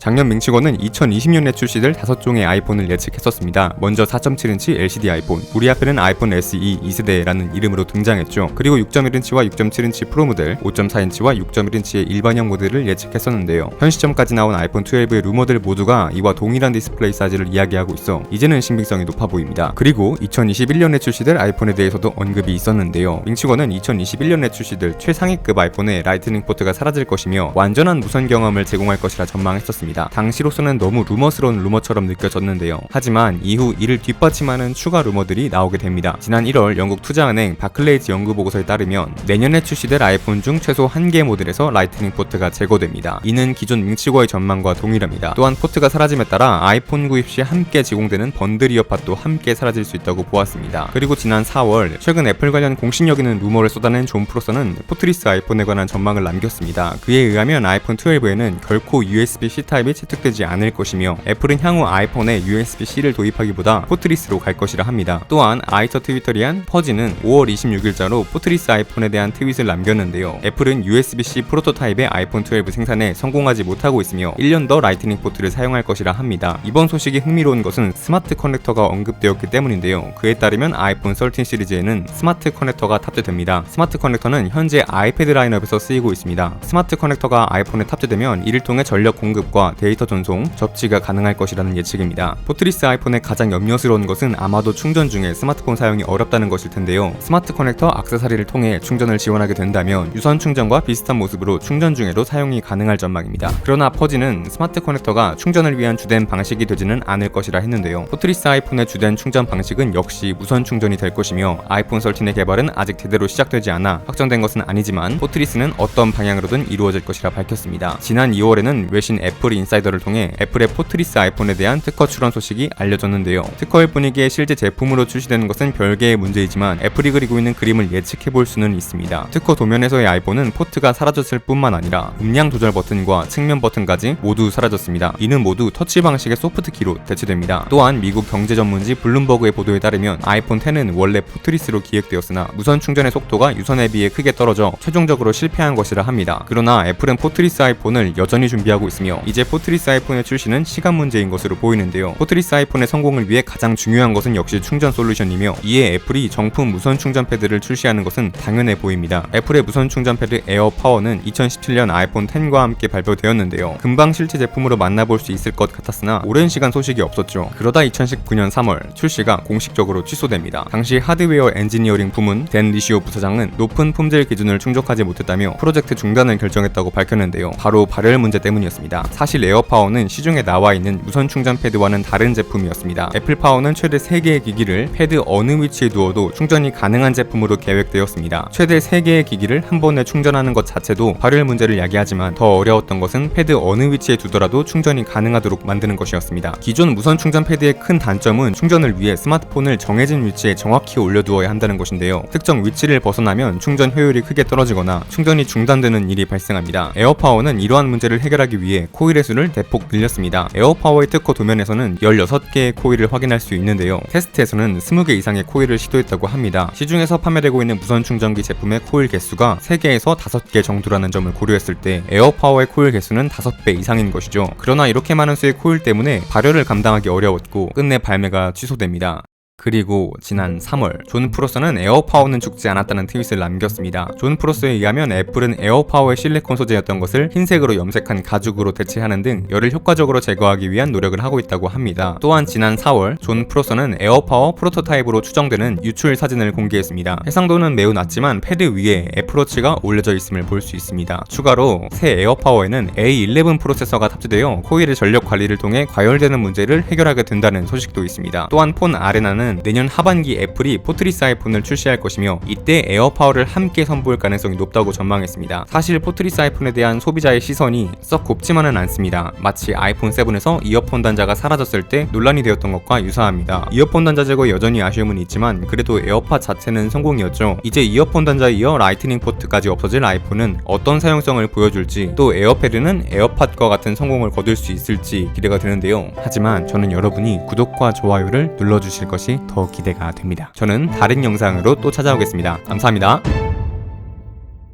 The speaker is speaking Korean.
작년 밍치고는 2020년에 출시될 5종의 아이폰을 예측했었습니다. 먼저 4.7인치 LCD 아이폰, 우리 앞에는 아이폰 SE 2세대라는 이름으로 등장했죠. 그리고 6.1인치와 6.7인치 프로 모델, 5.4인치와 6.1인치의 일반형 모델을 예측했었는데요. 현 시점까지 나온 아이폰 12의 루머들 모두가 이와 동일한 디스플레이 사이즈를 이야기하고 있어 이제는 신빙성이 높아 보입니다. 그리고 2021년에 출시될 아이폰에 대해서도 언급이 있었는데요. 밍치고는 2021년에 출시될 최상위급 아이폰에 라이트닝 포트가 사라질 것이며 완전한 무선 경험을 제공할 것이라 전망했었습니다. 당시로서는 너무 루머스러운 루머처럼 느껴졌는데요. 하지만 이후 이를 뒷받침하는 추가 루머들이 나오게 됩니다. 지난 1월 영국 투자은행 바클레이즈 연구보고서에 따르면 내년에 출시될 아이폰 중 최소 1개 모델에서 라이트닝 포트가 제거됩니다. 이는 기존 밍치고의 전망과 동일합니다. 또한 포트가 사라짐에 따라 아이폰 구입 시 함께 제공되는 번들 이어팟도 함께 사라질 수 있다고 보았습니다. 그리고 지난 4월 최근 애플 관련 공신력 있는 루머를 쏟아낸 존 프로서는 포트리스 아이폰에 관한 전망을 남겼습니다. 그에 의하면 아이폰 12에는 결코 USB-C 타입이 채택되지 않을 것이며 애플은 향후 아이폰에 USB-C를 도입하기보다 포트리스로 갈 것이라 합니다. 또한 아이터 트위터리안 퍼지는 5월 26일자로 포트리스 아이폰에 대한 트윗을 남겼는데요. 애플은 USB-C 프로토타입의 아이폰 12 생산에 성공하지 못하고 있으며 1년 더 라이트닝 포트를 사용할 것이라 합니다. 이번 소식이 흥미로운 것은 스마트 커넥터가 언급되었기 때문인데요. 그에 따르면 아이폰 13 시리즈에는 스마트 커넥터가 탑재됩니다. 스마트 커넥터는 현재 아이패드 라인업에서 쓰이고 있습니다. 스마트 커넥터가 아이폰에 탑재되면 이를 통해 전력 공급과 데이터 전송, 접지가 가능할 것이라는 예측입니다. 포트리스 아이폰의 가장 염려스러운 것은 아마도 충전 중에 스마트폰 사용이 어렵다는 것일 텐데요. 스마트 커넥터 액세서리를 통해 충전을 지원하게 된다면 유선 충전과 비슷한 모습으로 충전 중에도 사용이 가능할 전망입니다. 그러나 퍼지는 스마트 커넥터가 충전을 위한 주된 방식이 되지는 않을 것이라 했는데요. 포트리스 아이폰의 주된 충전 방식은 역시 무선 충전이 될 것이며 아이폰 13의 개발은 아직 제대로 시작되지 않아 확정된 것은 아니지만 포트리스는 어떤 방향으로든 이루어질 것이라 밝혔습니다. 지난 2월에는 외신 애플 인사이더를 통해 애플의 포트리스 아이폰에 대한 특허 출원 소식이 알려졌는데요. 특허일 뿐이기에 실제 제품으로 출시되는 것은 별개의 문제이지만 애플이 그리고 있는 그림을 예측해볼 수는 있습니다. 특허 도면에서의 아이폰은 포트가 사라졌을 뿐만 아니라 음량 조절 버튼과 측면 버튼까지 모두 사라졌습니다. 이는 모두 터치 방식의 소프트 키로 대체됩니다. 또한 미국 경제 전문지 블룸버그의 보도에 따르면 아이폰 10은 원래 포트리스로 기획되었으나 무선 충전의 속도가 유선에 비해 크게 떨어져 최종적으로 실패한 것이라 합니다. 그러나 애플은 포트리스 아이폰을 여전히 준비하고 있으며 이제 포트리스 아이폰의 출시는 시간 문제인 것으로 보이는데요. 포트리스 아이폰의 성공을 위해 가장 중요한 것은 역시 충전 솔루션이며 이에 애플이 정품 무선 충전 패드를 출시하는 것은 당연해 보입니다. 애플의 무선 충전 패드 에어 파워는 2017년 아이폰 10과 함께 발표되었는데요. 금방 실제 제품으로 만나볼 수 있을 것 같았으나 오랜 시간 소식이 없었죠. 그러다 2019년 3월 출시가 공식적으로 취소됩니다. 당시 하드웨어 엔지니어링 부문 댄 리시오 부사장은 높은 품질 기준을 충족하지 못했다며 프로젝트 중단을 결정했다고 밝혔는데요. 바로 발열 문제 때문이었습니다. 사실 에어파워는 시중에 나와 있는 무선 충전 패드와는 다른 제품이었습니다. 애플파워는 최대 3개의 기기를 패드 어느 위치에 두어도 충전이 가능한 제품으로 계획되었습니다. 최대 3개의 기기를 한 번에 충전하는 것 자체도 발열 문제를 야기하지만 더 어려웠던 것은 패드 어느 위치에 두더라도 충전이 가능하도록 만드는 것이었습니다. 기존 무선 충전 패드의 큰 단점은 충전을 위해 스마트폰을 정해진 위치에 정확히 올려두어야 한다는 것인데요. 특정 위치를 벗어나면 충전 효율이 크게 떨어지거나 충전이 중단되는 일이 발생합니다. 에어파워는 이러한 문제를 해결하기 위해 코일의 수를 대폭 늘렸습니다. 에어파워의 특허 도면에서는 16개의 코일을 확인할 수 있는데요. 테스트에서는 20개 이상의 코일을 시도했다고 합니다. 시중에서 판매되고 있는 무선 충전기 제품의 코일 개수가 3개에서 5개 정도라는 점을 고려했을 때 에어파워의 코일 개수는 5배 이상인 것이죠. 그러나 이렇게 많은 수의 코일 때문에 발열을 감당하기 어려웠고 끝내 발매가 취소됩니다. 그리고 지난 3월 존 프로서는 에어파워는 죽지 않았다는 트윗을 남겼습니다. 존 프로서에 의하면 애플은 에어파워의 실리콘 소재였던 것을 흰색으로 염색한 가죽으로 대체하는 등 열을 효과적으로 제거하기 위한 노력을 하고 있다고 합니다. 또한 지난 4월 존 프로서는 에어파워 프로토타입으로 추정되는 유출 사진을 공개했습니다. 해상도는 매우 낮지만 패드 위에 애플워치가 올려져 있음을 볼 수 있습니다. 추가로 새 에어파워에는 A11 프로세서가 탑재되어 코일의 전력 관리를 통해 과열되는 문제를 해결하게 된다는 소식도 있습니다. 또한 폰 아레나는 내년 하반기 애플이 포트리스 아이폰을 출시할 것이며 이때 에어파워를 함께 선보일 가능성이 높다고 전망했습니다. 사실 포트리스 아이폰에 대한 소비자의 시선이 썩 곱지만은 않습니다. 마치 아이폰 7에서 이어폰 단자가 사라졌을 때 논란이 되었던 것과 유사합니다. 이어폰 단자 제거에 여전히 아쉬움은 있지만 그래도 에어팟 자체는 성공이었죠. 이제 이어폰 단자에 이어 라이트닝 포트까지 없어질 아이폰은 어떤 사용성을 보여줄지 또 에어패드는 에어팟과 같은 성공을 거둘 수 있을지 기대가 되는데요. 하지만 저는 여러분이 구독과 좋아요를 눌러주실 것이 더 기대가 됩니다. 저는 다른 영상으로 또 찾아오겠습니다. 감사합니다.